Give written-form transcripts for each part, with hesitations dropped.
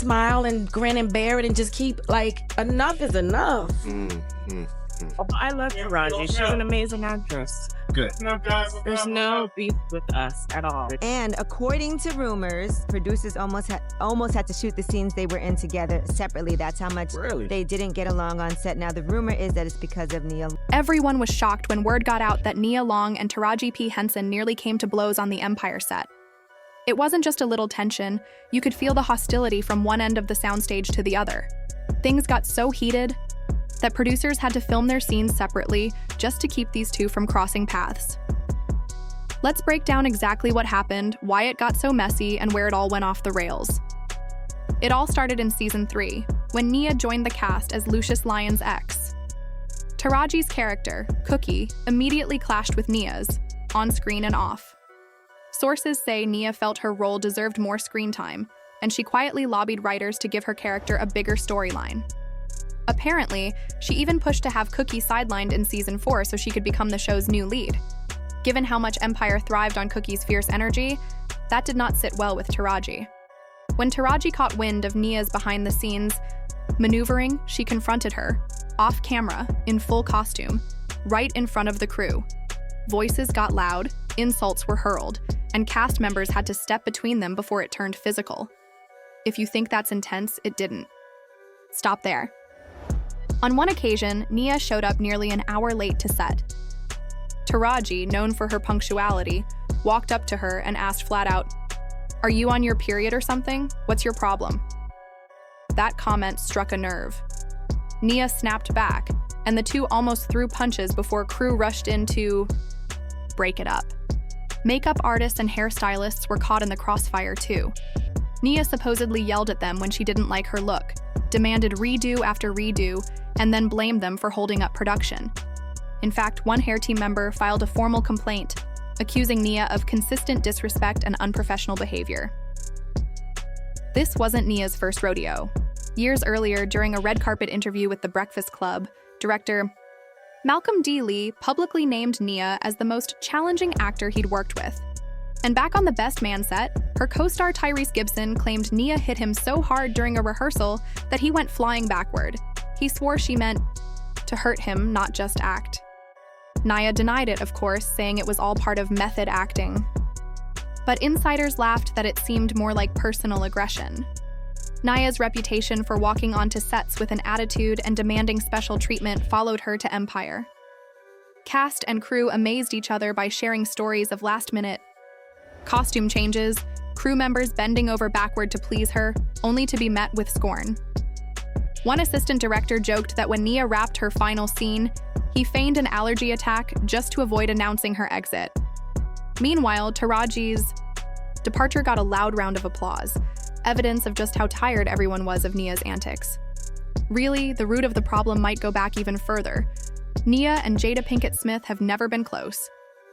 smile and grin and bear it and just keep, like, enough is enough. Oh, I love Taraji. She's an amazing actress. Good. There's no beef with us at all. And according to rumors, producers almost had to shoot the scenes they were in together separately. That's how much they didn't get along on set. Now, the rumor is that it's because of Nia. Everyone was shocked when word got out that Nia Long and Taraji P. Henson nearly came to blows on the Empire set. It wasn't just a little tension, you could feel the hostility from one end of the soundstage to the other. Things got so heated that producers had to film their scenes separately just to keep these two from crossing paths. Let's break down exactly what happened, why it got so messy, and where it all went off the rails. It all started in season 3, when Nia joined the cast as Lucius Lyon's ex. Taraji's character, Cookie, immediately clashed with Nia's, on screen and off. Sources say Nia felt her role deserved more screen time, and she quietly lobbied writers to give her character a bigger storyline. Apparently, she even pushed to have Cookie sidelined in season 4 so she could become the show's new lead. Given how much Empire thrived on Cookie's fierce energy, that did not sit well with Taraji. When Taraji caught wind of Nia's behind-the-scenes maneuvering, she confronted her, off camera, in full costume, right in front of the crew. Voices got loud, insults were hurled, and cast members had to step between them before it turned physical. If you think that's intense, it didn't. Stop there. On one occasion, Nia showed up nearly an hour late to set. Taraji, known for her punctuality, walked up to her and asked flat out, "Are you on your period or something? What's your problem?" That comment struck a nerve. Nia snapped back, and the two almost threw punches before crew rushed in to break it up. Makeup artists and hairstylists were caught in the crossfire too. Nia supposedly yelled at them when she didn't like her look, demanded redo after redo, and then blamed them for holding up production. In fact, one hair team member filed a formal complaint, accusing Nia of consistent disrespect and unprofessional behavior. This wasn't Nia's first rodeo. Years earlier, during a red carpet interview with The Breakfast Club, director Malcolm D. Lee publicly named Nia as the most challenging actor he'd worked with. And back on the Best Man set, her co-star Tyrese Gibson claimed Nia hit him so hard during a rehearsal that he went flying backward. He swore she meant to hurt him, not just act. Nia denied it, of course, saying it was all part of method acting. But insiders laughed that it seemed more like personal aggression. Nia's reputation for walking onto sets with an attitude and demanding special treatment followed her to Empire. Cast and crew amazed each other by sharing stories of last-minute costume changes, crew members bending over backward to please her, only to be met with scorn. One assistant director joked that when Nia wrapped her final scene, he feigned an allergy attack just to avoid announcing her exit. Meanwhile, Taraji's departure got a loud round of applause, evidence of just how tired everyone was of Nia's antics. Really, the root of the problem might go back even further. Nia and Jada Pinkett Smith have never been close,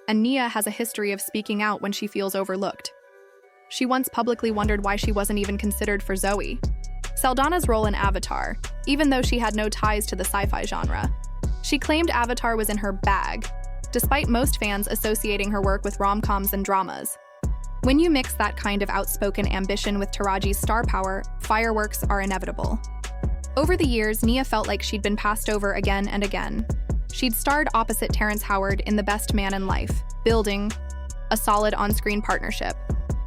and Nia has a history of speaking out when she feels overlooked. She once publicly wondered why she wasn't even considered for Zoe Saldana's role in Avatar, even though she had no ties to the sci-fi genre. She claimed Avatar was in her bag, despite most fans associating her work with rom-coms and dramas. When you mix that kind of outspoken ambition with Taraji's star power, fireworks are inevitable. Over the years, Nia felt like she'd been passed over again and again. She'd starred opposite Terrence Howard in The Best Man in Life, building a solid on-screen partnership,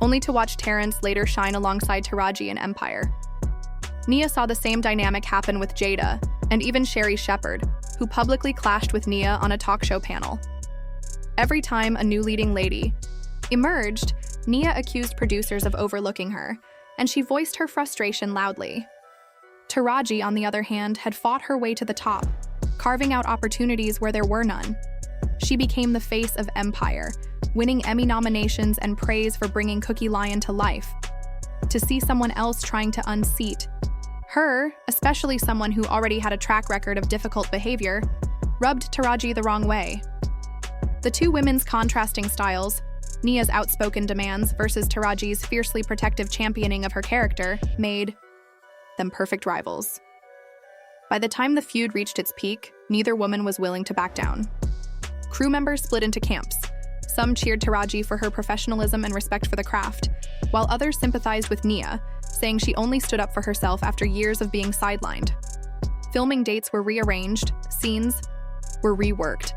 only to watch Terrence later shine alongside Taraji in Empire. Nia saw the same dynamic happen with Jada, and even Sherry Shepherd, who publicly clashed with Nia on a talk show panel. Every time a new leading lady emerged, Nia accused producers of overlooking her, and she voiced her frustration loudly. Taraji, on the other hand, had fought her way to the top, carving out opportunities where there were none. She became the face of Empire, winning Emmy nominations and praise for bringing Cookie Lyon to life. To see someone else trying to unseat her, especially someone who already had a track record of difficult behavior, rubbed Taraji the wrong way. The two women's contrasting styles, Nia's outspoken demands versus Taraji's fiercely protective championing of her character, made them perfect rivals. By the time the feud reached its peak, neither woman was willing to back down. Crew members split into camps. Some cheered Taraji for her professionalism and respect for the craft, while others sympathized with Nia, saying she only stood up for herself after years of being sidelined. Filming dates were rearranged, scenes were reworked,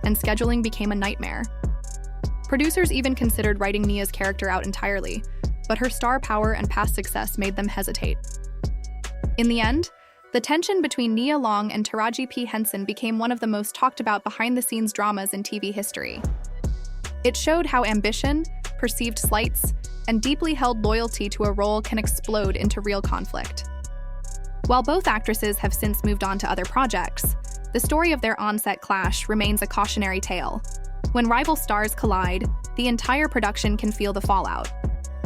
and scheduling became a nightmare. Producers even considered writing Nia's character out entirely, but her star power and past success made them hesitate. In the end, the tension between Nia Long and Taraji P. Henson became one of the most talked about behind-the-scenes dramas in TV history. It showed how ambition, perceived slights, and deeply held loyalty to a role can explode into real conflict. While both actresses have since moved on to other projects, the story of their on-set clash remains a cautionary tale. When rival stars collide, the entire production can feel the fallout.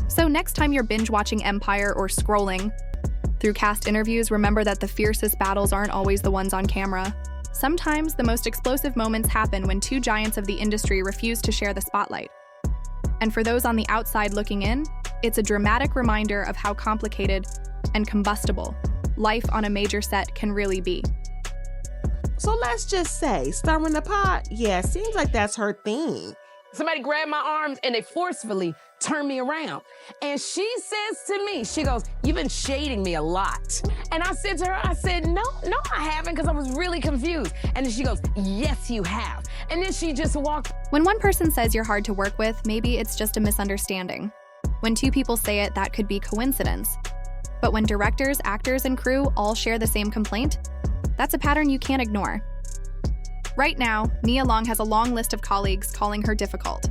So next time you're binge-watching Empire or scrolling through cast interviews, remember that the fiercest battles aren't always the ones on camera. Sometimes the most explosive moments happen when two giants of the industry refuse to share the spotlight. And for those on the outside looking in, it's a dramatic reminder of how complicated and combustible life on a major set can really be. So let's just say, stirring the pot, yeah, seems like that's her thing. Somebody grabbed my arms and they forcefully turned me around. And she says to me, she goes, "You've been shading me a lot." And I said to her, I said, no, I haven't, because I was really confused. And then she goes, "Yes, you have." And then she just walked. When one person says you're hard to work with, maybe it's just a misunderstanding. When two people say it, that could be coincidence. But when directors, actors, and crew all share the same complaint, that's a pattern you can't ignore. Right now, Nia Long has a long list of colleagues calling her difficult.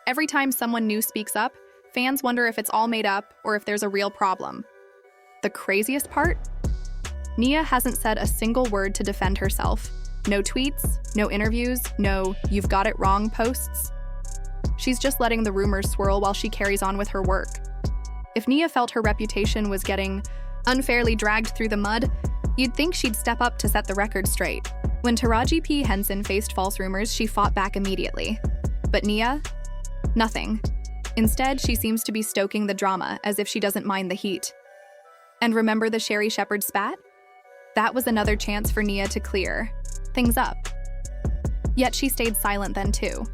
Every time someone new speaks up, fans wonder if it's all made up or if there's a real problem. The craziest part? Nia hasn't said a single word to defend herself. No tweets, no interviews, no "you've got it wrong" posts. She's just letting the rumors swirl while she carries on with her work. If Nia felt her reputation was getting unfairly dragged through the mud, you'd think she'd step up to set the record straight. When Taraji P. Henson faced false rumors, she fought back immediately. But Nia? Nothing. Instead, she seems to be stoking the drama as if she doesn't mind the heat. And remember the Sherry Shepherd spat? That was another chance for Nia to clear things up. Yet she stayed silent then too.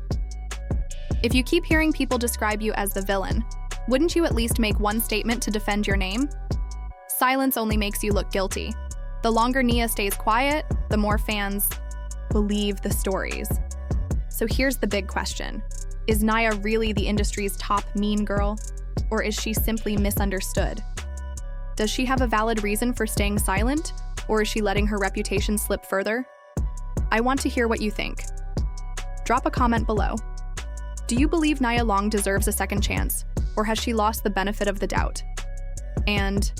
If you keep hearing people describe you as the villain, wouldn't you at least make one statement to defend your name? Silence only makes you look guilty. The longer Nia stays quiet, the more fans believe the stories. So here's the big question. Is Nia really the industry's top mean girl? Or is she simply misunderstood? Does she have a valid reason for staying silent? Or is she letting her reputation slip further? I want to hear what you think. Drop a comment below. Do you believe Nia Long deserves a second chance? Or has she lost the benefit of the doubt? And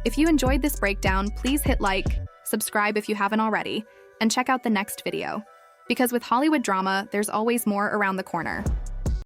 if you enjoyed this breakdown, please hit like, subscribe if you haven't already, and check out the next video. Because with Hollywood drama, there's always more around the corner.